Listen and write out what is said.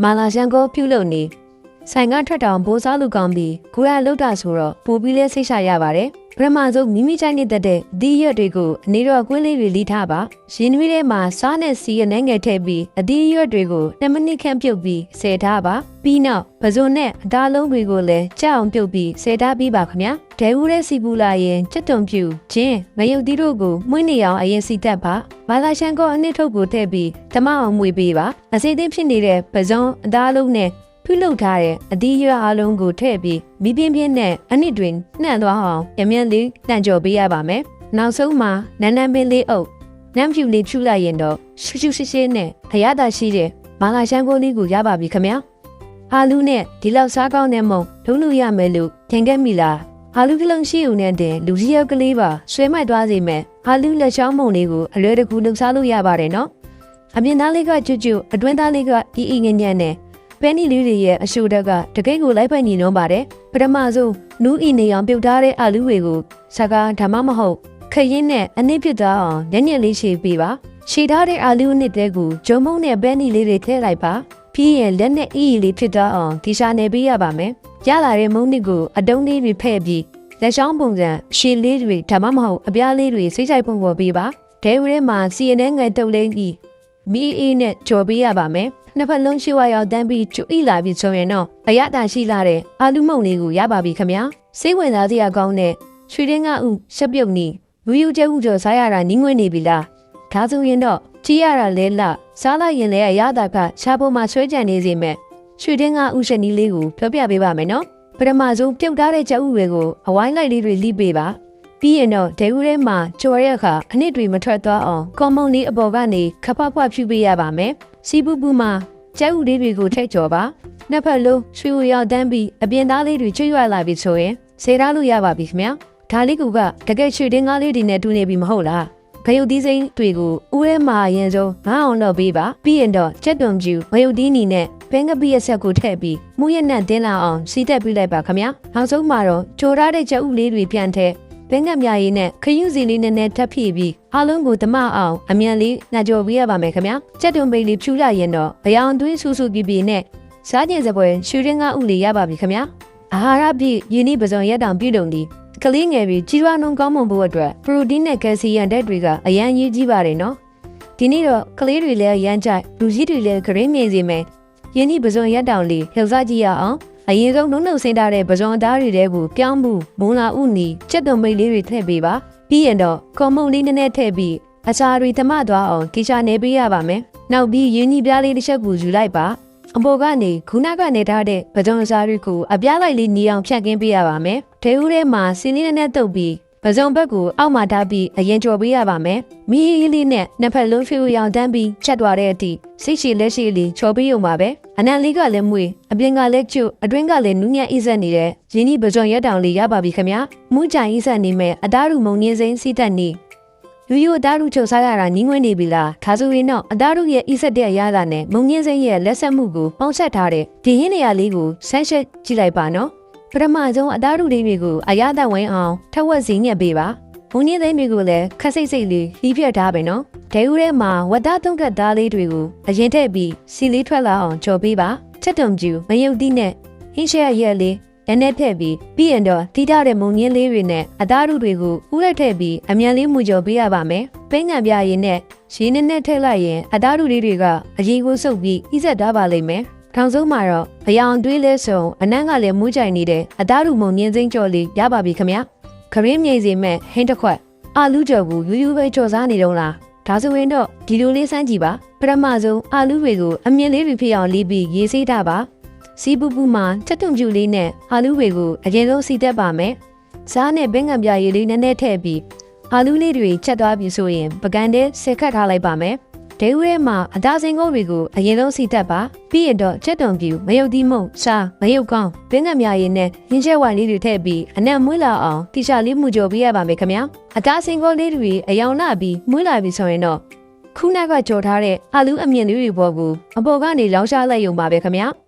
မာလာရှန်ကိုပြုလုပ်နေဆိုင်ကထွက်တောင်ဘိုးစားလူကောင်းပြီးကိုရလောက်တာဆိုတော့ပိုပြီးလဲစိတ်ချရပါတယ်ပထမဆုံးမိမိချိုင်းနေတဲ့ဒီရွက်တွေကိုအနေတော့ကွင်းလေးတွေလီထားပါရင်းနှီးထဲမှာစားနဲ့စီရနှဲငယ်ထည့်ပြီးအဒီရွက်တွေကို2မိနစ်ခန့်ပြုတ်ပြီးဆယ်ထားပါပြီးနောက်ပဇွန်နဲ့အသားလုံးတွေကိုလည်းကြောက်အောင်ပြုတ်ပြီးဆယ်ထားပြီးပါခင်ဗျာဒဲဦးတဲ့စီပူလာရင်ကြက်တုံပြူချင်းငရုတ်သီးတို့ကိုမှုန့်နေအောင်အရင်စီတက်ပါမာလာရှန်ကိုအနှစ်ထုတ်ကိုထည့်ပြီးဓမအောင်မွေပေးပါအစိမ့်သိဖြစ်နေတဲ့ပဇွန်အသားလုံးနဲ့ပြုလုပ်ထားတဲ့အဒီရွက်အလုံးကိုထည့်ပြီးမိပြင်းပြင်းနဲ့အနှစ်တွင်နှံ့သွားအောင်ရမြန်းလေးနှံ့ကြော်ပေးရပါမယ်နောက်ဆုံးမှာနန်းနန်းပင်လေးအုပ်နမ်းဖြူလေးဖြူလိုက်ရင်တော့ရှူရှူရှင်းရှင်းနဲ့အရသာရှိတဲ့မာလာရှန်ကိုလေးကိုရပါပြီခင်ဗျာအာလူနဲ့ဒီလောက်စားကောင်းတဲ့မုံလုံးလို့ရမယ်လို့ထင်ခဲ့မိလားအာလူကလုံးရှိဦးနေတဲ့လူကြီးရောက်ကလေးပါဆွဲမိုက်သွားစေမယ်အာလူလက်ချောင်းမုံလေးကိုအလွယ်တကူလှုပ်ရှားလို့ရပါတယ်နော်အပြင်သားလေးကကျွတ်ကျွတ်အတွင်းသားလေးကအီအီငညံ့နဲ့ပဲနီလေးတွေရဲ့အရှုတက်ကတကိတ်ကိုလိုက်ပိုက်ညီလုံးပါတယ်ပထမဆုံးနူးအီနေအောင်ပြုတ်ထားတဲ့အာလူတွေကိုစကားဓမ္မမဟုတ်ခရင်နဲ့အနည်းဖြစ်သွားအောင်ညံ့ညံ့လေးရှည်ပေးပါရှည်ထားတဲ့အာလူနှစ်တဲကိုဂျုံမုံနဲ့ပဲနီလေးတွေထည့်လိုက်ပါပြီးရင်လက်နဲ့အီလေးဖြစ်သွားအောင်ဒီရှာနေပေးရပါမယ်ရလာတဲ့မုံနစ်ကိုအတုံးလေးတွေဖဲ့ပြီးလက်ချောင်းပုံစံရှည်လေးတွေဓမ္မမဟုတ်အပြားလေးတွေစိတ်ချိုက်ပုံပေါ်ပေးပါဒဲဝရဲမှာစီရနဲ့ငယ်တုပ်လေးကြီးမီအေးနဲ့ကြော်ပေးရပါမယ်နှစ်ဖက်လုံးရှိဝါရောက်တန်းပြီးကျွဤလာပြီးဆိုရင်တော့အရသာရှိလာတဲ့အာလူမုံလေးကိုရပါပြီခင်ဗျာစိတ်ဝင်စားစရာကောင်းတဲ့ရွှေတင်းကဥရှက်ပြုတ်နီလူယူကျဲဥကျော်စားရတာနင်းငွေနေပြီလားဒါဆိုရင်တော့ကြည်ရတာလဲလစားလိုက်ရင်လည်းအရသာကရှားဖို့မှဆွဲကြံနေစေမဲ့ရွှေတင်းကဥရှက်နီးလေးကိုပြောပြပေးပါမယ်နော်ပထမဆုံးပြုတ်ထားတဲ့ကျဥတွေကိုအဝိုင်းလိုက်လေးတွေလိပေးပါပြီးရင်တော့ဒဲဦးထဲမှာကြော်ရက်ခါအနှစ်တွေမထွက်သွားအောင်ကွန်မုံလေးအပေါ်ကနေခဖဖွဖြူပေးရပါမယ်စီပူပူမှာကျဲဥလေးတွေကိုထည့်ကြော်ပါနှစ်ဖက်လုံးရွှေဝရောက်တန်းပြီးအပြင်သားလေးတွေချွတ်ရွလာပြီဆိုရင်ဆေးထားလို့ရပါပြီခင်ဗျာဒါလေးကတကယ်ရွှေတင်းကားလေးတွေနဲ့တူနေပြီမဟုတ်လားဂယုတ်သီးစိမ်းတွေကိုဦးထဲမှာအရင်ဆုံးငါအောင်တော့ပေးပါပြီးရင်တော့ချက်တွံကျူဂယုတ်သီးနီနဲ့ဘင်းကပိရဲ့ဆက်ကိုထည့်ပြီးမှုရနဲ့တင်းလာအောင်စီးတက်ပြီးလိုက်ပါခင်ဗျာနောက်ဆုံးမှာတော့ချိုထားတဲ့ချက်ဥလေးတွေပြန်ထည့်ဘင်းကမြရည်နဲ့ခရုစီလေးနဲ့ထပ်ဖြည့်ပြီးအားလုံးကိုဓမအောင်အမြန်လေးနှာကြော်ပေးရပါမယ်ခင်ဗျာချက်တွံပိတ်လေးဖြူလိုက်ရင်တော့ဘယောင်သွေးဆူဆူပြပြနဲ့စားကျင်စပွဲရွှေရင်းကဥလေးရပါပြီခင်ဗျာအာဟာရပြည့်ယင်းဤပစုံရက်တောင်ပြုတ်တုံဒီကလေးငယ်ပြီးကြီးထွားနှုန်းကောင်းမွန်ဖို့အတွက်ပရိုတင်းနဲ့ကယ်ဆီယမ်ဓာတ်တွေကအရန်ရေးကြီးပါတယ်နော်ဒီနေ့တော့ကလေးတွေလည်းရမ်းကြိုက်လူကြီးတွေလည်းဂရင်းမြင်စေမယ်ယင်းဤပစုံရက်တောင်လေးလှုပ်စားကြည့်ရအောင်အရင်ဆုံးနှုတ်ဆင်းထားတဲ့ပဇွန်သားတွေတဲကိုပြောင်းမှုမုံလာဥနီချက်တုံမိတ်လေးတွေထည့်ပေးပါပြီးရင်တော့ကွန်မုံလေးနည်းနည်းထည့်ပြီးအစာတွေသမသွားအောင်ကိချာနေပေးရပါမယ်နောက်ပြီးရင်းနှီးပြားလေးတစ်ချက်ကိုယူလိုက်ပါအပေါ်ကနေခုနကနေထားတဲ့ပဇွန်စားတွေကိုအပြားလိုက်လေးနီအောင်ဖြတ်ကင်းပေးရပါမယ်ဒဲဦးထဲမှာစင်းလေးနဲ့တုပ်ပြီးပဇွန်ဘက်ကိုအောက်မှာထားပြီးအရင်ကြော်ပေးရပါမယ်မီးအေးလေးနဲ့နှစ်ဖက်လုံးဖြူရောင်တန်းပြီးချက်သွားတဲ့အထိစိတ်ရှည်လက်ရှိလေးချော်ပေးရုံပါပဲအနံလေးကလည်းမွေအပြင်ကလည်းကျွတ်အတွင်းကလည်းနူးညံ့အေးဆက်နေတဲ့ရင်းနှီးပဇွန်ရက်တောင်လေးရပါပြီခင်ဗျာမူးကြိုင်အေးဆက်နေမဲ့အသားရူမုံငင်းစိမ့်စီးတက်နေယူယူအသားရူချုပ်စားရတာနင်းငွေနေပြီလားဒါဆိုရင်တော့အသားရူရဲ့အေးဆက်တဲ့အရာသာနဲ့မုံငင်းစိမ့်ရဲ့လက်ဆက်မှုကိုပေါင်းဆက်ထားတဲ့ဒီဟင်းနေရာလေးကိုဆန်းရှက်ကြည့်လိုက်ပါနော်ပထမဆုံးအသားရူလေးတွေကိုအရသာဝင်အောင်ထက်ဝက်စင်းညက်ပေးပါဘုံညင်းသိမ်းတွေကိုလည်းခက်စိတ်စိတ်လေးလှီးပြတ်ထားပဲနော်ဒဲဦးထဲမှာဝတ်သားသုံးကတ်သားလေးတွေကိုအရင်ထည့်ပြီးစီလေးထွက်လာအောင်ကြော်ပေးပါချက်တုံကျူမယုတ်သီးနဲ့ဟင်းရှက်ရက်လေးလက်နဲ့ထည့်ပြီးပြီးရင်တော့တီးထားတဲ့မုံညင်းလေးတွေနဲ့အသားရူတွေကိုဥရက်ထည့်ပြီးအမြန်လေးမူကြော်ပေးရပါမယ်ပိန်းငံပြရည်နဲ့ရေနဲ့ထည့်လိုက်ရင်အသားရူလေးတွေကအရေကိုစုပ်ပြီးဣဆက်ထားပါလိမ့်မယ်ထောင်ဆုံးမှာတော့ဘယောင်တွေးလဲဆုံအနံ့ကလည်းမူးကြိုင်နေတဲ့အသားရူမုံညင်းစိမ့်ကြော်လေးရပါပြီခင်ဗျာခရင်းမြိတ်စီမဲ့ဟင်းတစ်ခွက်အာလူကြော်ကိုယူယူပဲကြော်စားနေတော့လားဒါဆိုရင်တော့ဒီလိုလေးစမ်းကြည့်ပါပထမဆုံးအာလူတွေကိုအမြင့်လေးတွေဖြစ်အောင်လီးပြီးရေးစေးထားပါစီပူပူမှာချက်တုံပြူလေးနဲ့အာလူတွေကိုအရင်ဆုံးစီတက်ပါမယ်ဇားနဲ့ဘင်းငံပြရည်လေးနည်းနည်းထည့်ပြီးအာလူလေးတွေချက်သွားပြီဆိုရင်ပကံတဲ့ဆယ်ခတ်ထားလိုက်ပါမယ်ဒဲဦးထဲမှာအသားစင်ကုန်းတွေကိုအရင်ဆုံးစီတက်ပါပြီးရင်တော့ချက်တုံပြူမယုတ်သီးမုံစားမယုတ်ကောင်းဘင်းငံပြရည်နဲ့ရင်းချက်ဝိုင်လေးတွေထည့်ပြီးအနံ့မွေးလာအောင်တိကျလေးမှုကြော်ပေးရပါမယ်ခင်ဗျာအသားစင်ကုန်းလေးတွေအယောင်လာပြီးမွေးလာပြီဆိုရင်တော့ခုနကကြော်ထားတဲ့အာလူအမြင့်လေးတွေပေါ်ကိုအပေါ်ကနေလောင်းရှားလိုက်ရုံပါပဲခင်ဗျာ